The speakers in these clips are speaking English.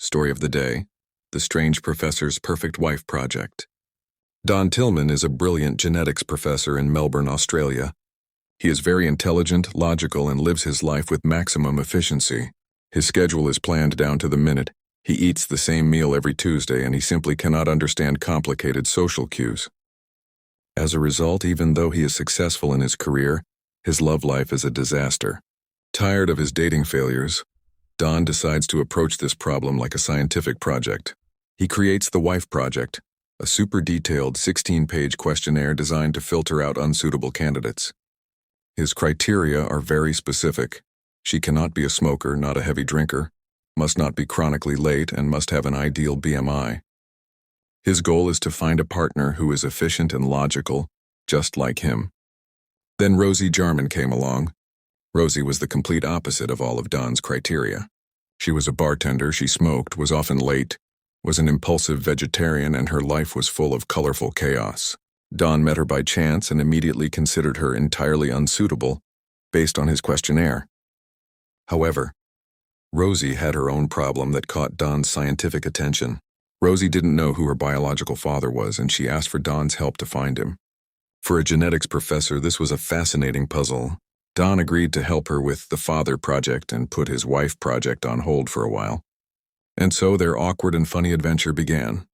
Story of the Day, The Strange Professor's Perfect Wife Project. Don Tillman is a brilliant genetics professor in Melbourne, Australia. He is very intelligent, logical, and lives his life with maximum efficiency. His schedule is planned down to the minute. He eats the same meal every Tuesday, and he simply cannot understand complicated social cues. As a result, even though he is successful in his career, his love life is a disaster. Tired of his dating failures, Don decides to approach this problem like a scientific project. He creates the Wife Project, a super detailed 16-page questionnaire designed to filter out unsuitable candidates. His criteria are very specific. She cannot be a smoker, not a heavy drinker, must not be chronically late, and must have an ideal BMI. His goal is to find a partner who is efficient and logical, just like him. Then Rosie Jarman came along. Rosie was the complete opposite of all of Don's criteria. She was a bartender, she smoked, was often late, was an impulsive vegetarian, and her life was full of colorful chaos. Don met her by chance and immediately considered her entirely unsuitable, based on his questionnaire. However, Rosie had her own problem that caught Don's scientific attention. Rosie didn't know who her biological father was, and she asked for Don's help to find him. For a genetics professor, this was a fascinating puzzle. Don agreed to help her with the Father Project and put his Wife Project on hold for a while. And so their awkward and funny adventure began.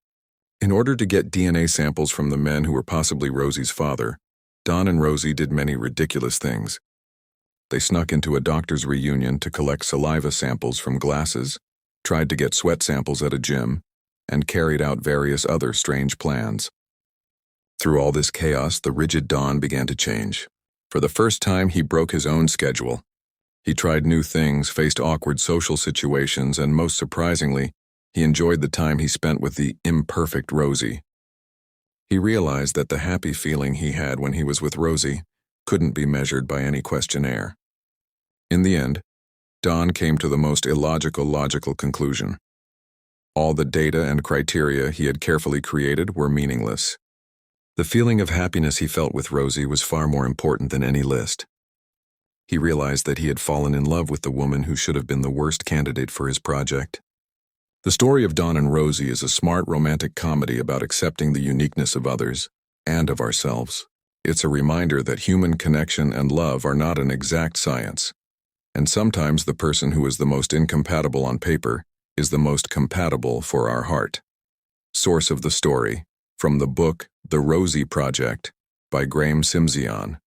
In order to get DNA samples from the men who were possibly Rosie's father, Don and Rosie did many ridiculous things. They snuck into a doctor's reunion to collect saliva samples from glasses, tried to get sweat samples at a gym, and carried out various other strange plans. Through all this chaos, the rigid Don began to change. For the first time, he broke his own schedule. He tried new things, faced awkward social situations, and most surprisingly, he enjoyed the time he spent with the imperfect Rosie. He realized that the happy feeling he had when he was with Rosie couldn't be measured by any questionnaire. In the end, Don came to the most illogical logical conclusion. All the data and criteria he had carefully created were meaningless. The feeling of happiness he felt with Rosie was far more important than any list. He realized that he had fallen in love with the woman who should have been the worst candidate for his project. The story of Don and Rosie is a smart romantic comedy about accepting the uniqueness of others and of ourselves. It's a reminder that human connection and love are not an exact science, and sometimes the person who is the most incompatible on paper is the most compatible for our heart. Source of the story: from the book The Rosie Project by Graham Simzion.